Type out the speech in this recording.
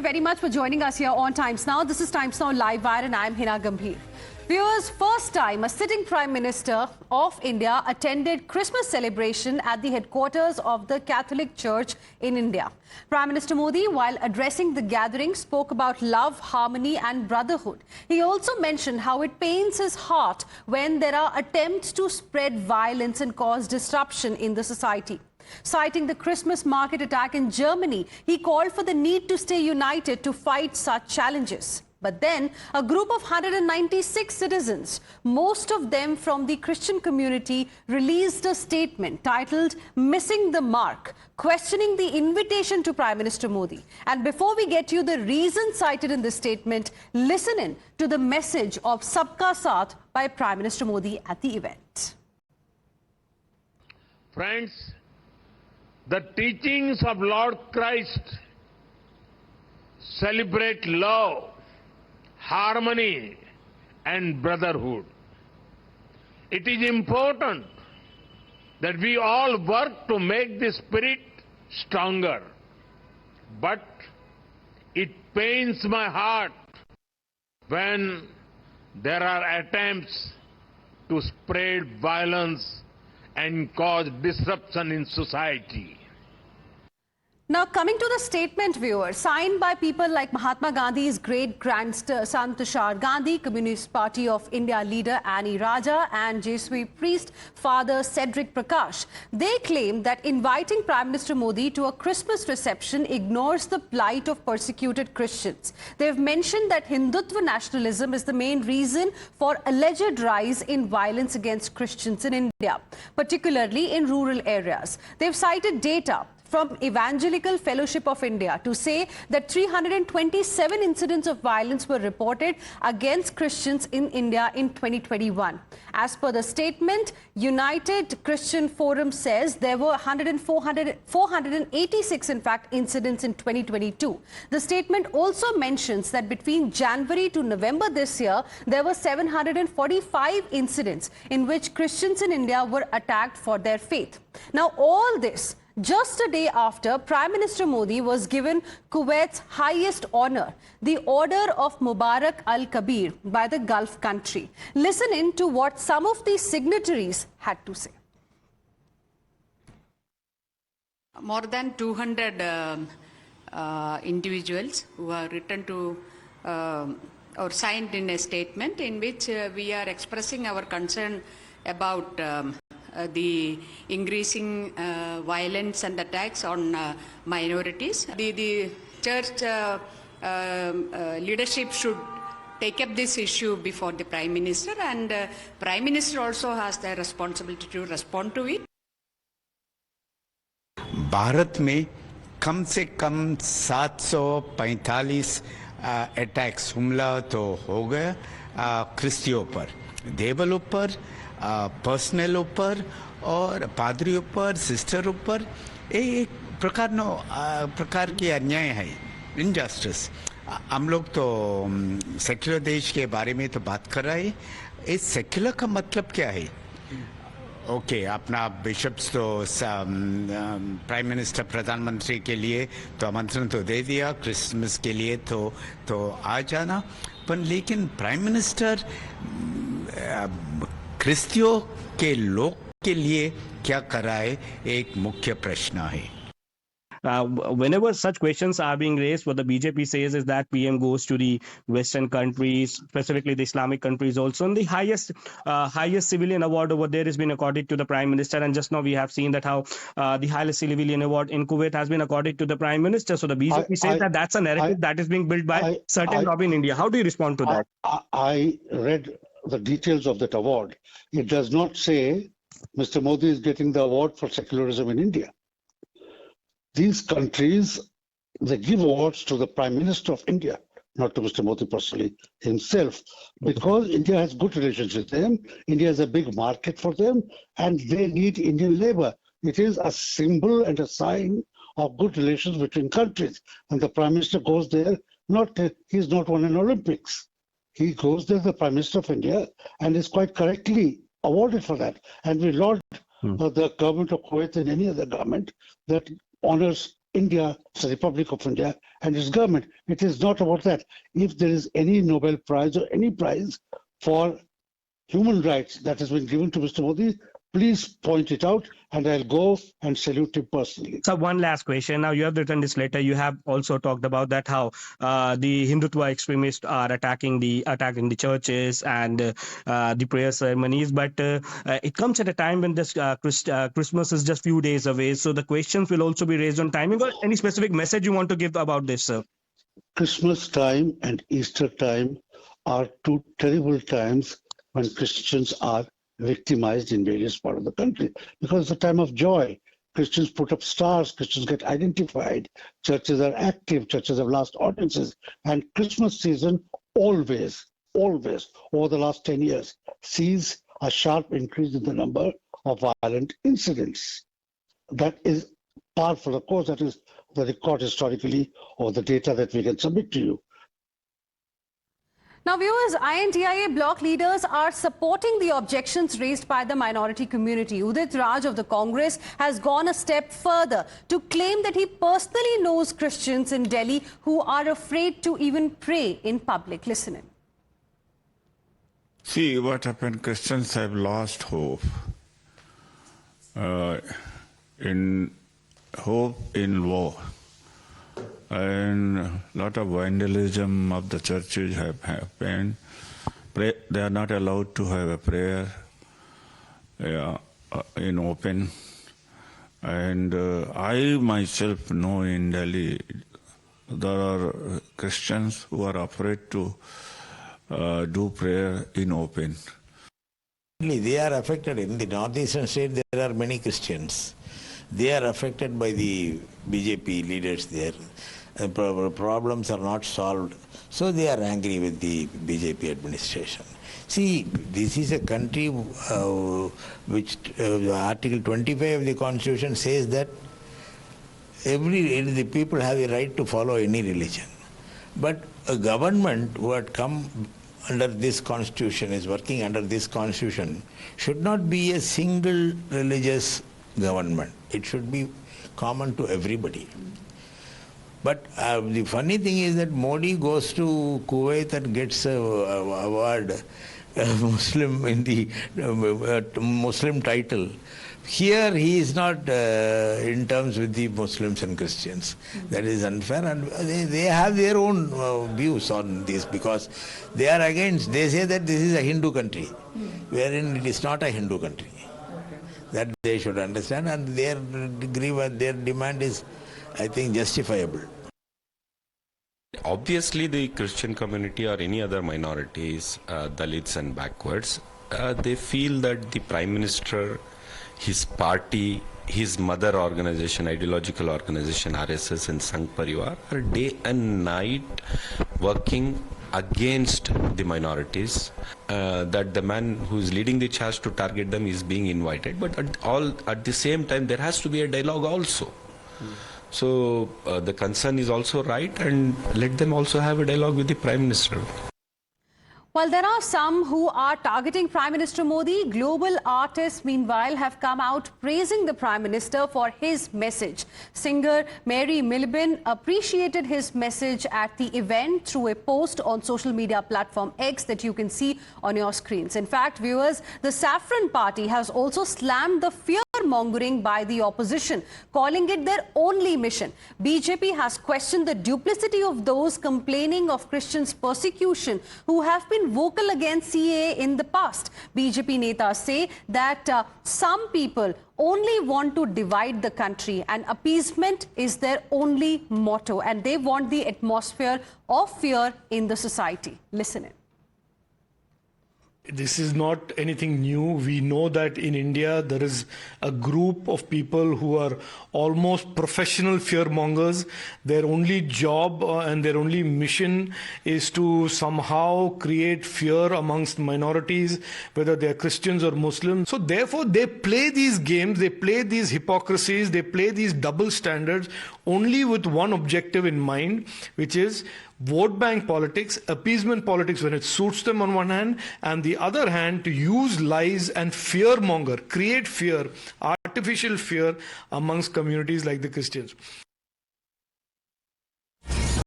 Very much for joining us here on Times Now. This is Times Now Live Wire and I'm Hina Gambhir. Viewers, first time a sitting Prime Minister of India attended Christmas celebration at the headquarters of the Catholic Church in India. Prime Minister Modi, while addressing the gathering, spoke about love, harmony and brotherhood. He also mentioned how it pains his heart when there are attempts to spread violence and cause disruption in the society. Citing the Christmas market attack in Germany, he called for the need to stay united to fight such challenges. But then, a group of 196 citizens, most of them from the Christian community, released a statement titled "Missing the Mark," questioning the invitation to Prime Minister Modi. And before we get you the reasons cited in this statement, listen in to the message of Sabka Saath by Prime Minister Modi at the event. Friends, the teachings of Lord Christ celebrate love, harmony and brotherhood. It is important that we all work to make this spirit stronger. But it pains my heart when there are attempts to spread violence and cause disruption in society. Now, coming to the statement, viewers, signed by people like Mahatma Gandhi's great-grandson Tushar Gandhi, Communist Party of India leader Annie Raja and Jesuit priest Father Cedric Prakash, they claim that inviting Prime Minister Modi to a Christmas reception ignores the plight of persecuted Christians. They've mentioned that Hindutva nationalism is the main reason for alleged rise in violence against Christians in India, particularly in rural areas. They've cited data from Evangelical Fellowship of India to say that 327 incidents of violence were reported against Christians in India in 2021. As per the statement, United Christian Forum says there were 486 in fact incidents in 2022. The statement also mentions that between January to November this year, there were 745 incidents in which Christians in India were attacked for their faith. Now, all this just a day after Prime Minister Modi was given Kuwait's highest honor, the Order of Mubarak Al-Kabir by the Gulf country. Listen in to what some of these signatories had to say. More than 200 individuals who are written to or signed in a statement in which we are expressing our concern about the increasing violence and attacks on minorities. The church leadership should take up this issue before the Prime Minister, and Prime Minister also has the responsibility to respond to it. Bharat में कम से कम 745 attacks हमला तो हो गया क्रिस्टियों पर, देवलों पर, पर्सनलों पर और पादरियों पर, सिस्टरों पर. एक प्रकार की अन्याय है, इनजस्टिस. हम लोग तो सेक्युलर देश के बारे में तो बात कर रहे हैं. इस सेक्युलर का मतलब क्या है? ओके, अपना बिशप्स तो प्राइम मिनिस्टर प्रधानमंत्री के लिए तो आमंत्रण तो दे दिया, क्रिसमस के लिए तो आ जाना. पर लेकिन प्राइम मिनिस्टर क्रिस्तियों के लोग के लिए क्या कर रहा है, एक मुख्य प्रश्न है. Whenever such questions are being raised, what the BJP says is that PM goes to the Western countries, specifically the Islamic countries also, and the highest civilian award over there has been accorded to the Prime Minister. And just now we have seen that how the highest civilian award in Kuwait has been accorded to the Prime Minister. So the BJP says that that's a narrative that is being built by certain lobby in India. How do you respond to that? I read the details of that award. It does not say Mr. Modi is getting the award for secularism in India. These countries, they give awards to the Prime Minister of India, not to Mr. Modi personally himself, because India has good relations with them. India is a big market for them, and they need Indian labor. It is a symbol and a sign of good relations between countries. And the Prime Minister goes there, he's not won an Olympics. He goes there, the Prime Minister of India, and is quite correctly awarded for that. And we laud the government of Kuwait and any other government that honors India, it's the Republic of India, and its government. It is not about that. If there is any Nobel Prize or any prize for human rights that has been given to Mr. Modi, please point it out, and I'll go and salute him personally. So one last question. Now you have written this letter. You have also talked about that how the Hindutva extremists are attacking the churches and the prayer ceremonies. But it comes at a time when this Christmas is just few days away. So the questions will also be raised on timing. Or any specific message you want to give about this, sir? Christmas time and Easter time are two terrible times when Christians are victimized in various parts of the country, because it's a time of joy. Christians put up stars, Christians get identified, churches are active, churches have lost audiences, and Christmas season always, over the last 10 years, sees a sharp increase in the number of violent incidents. That is powerful, of course, that is the record historically, or the data that we can submit to you. Now, viewers, INTIA bloc leaders are supporting the objections raised by the minority community. Udit Raj of the Congress has gone a step further to claim that he personally knows Christians in Delhi who are afraid to even pray in public. Listen in. See what happened. Christians have lost hope. In war. And a lot of vandalism of the churches have happened. They are not allowed to have a prayer in open. And I myself know in Delhi there are Christians who are afraid to do prayer in open. They are affected. In the northeastern state, there are many Christians. They are affected by the BJP leaders there. Problems are not solved, so they are angry with the BJP administration. See, this is a country which Article 25 of the Constitution says that the people have a right to follow any religion. But a government who had come under this Constitution, is working under this Constitution, should not be a single religious government. It should be common to everybody. But the funny thing is that Modi goes to Kuwait and gets an award, Muslim in the Muslim title. Here he is not in terms with the Muslims and Christians. That is unfair, and they have their own views on this, because they are against, they say that this is a Hindu country, wherein it is not a Hindu country. That they should understand, and their demand is, I think, justifiable. Obviously, the Christian community or any other minorities, Dalits and backwards, they feel that the Prime Minister, his party, his mother organization, ideological organization, RSS and Sangh Parivar, are day and night working against the minorities, that the man who is leading the charge to target them is being invited, but at the same time there has to be a dialogue also. So the concern is also right, and let them also have a dialogue with the Prime Minister. While there are some who are targeting Prime Minister Modi, global artists meanwhile have come out praising the Prime Minister for his message. Singer Mary Miliband appreciated his message at the event through a post on social media platform X that you can see on your screens. In fact, viewers, the Saffron Party has also slammed the fear-mongering by the opposition, calling it their only mission. BJP has questioned the duplicity of those complaining of Christians' persecution who have been vocal against CAA in the past. BJP netas say that some people only want to divide the country and appeasement is their only motto, and they want the atmosphere of fear in the society. Listen in. This is not anything new. We know that in India there is a group of people who are almost professional fearmongers. Their only job and their only mission is to somehow create fear amongst minorities, whether they are Christians or Muslims. So therefore they play these games, they play these hypocrisies, they play these double standards only with one objective in mind, which is vote bank politics, appeasement politics when it suits them on one hand, and the other hand to use lies and fearmonger, create fear, artificial fear amongst communities like the Christians.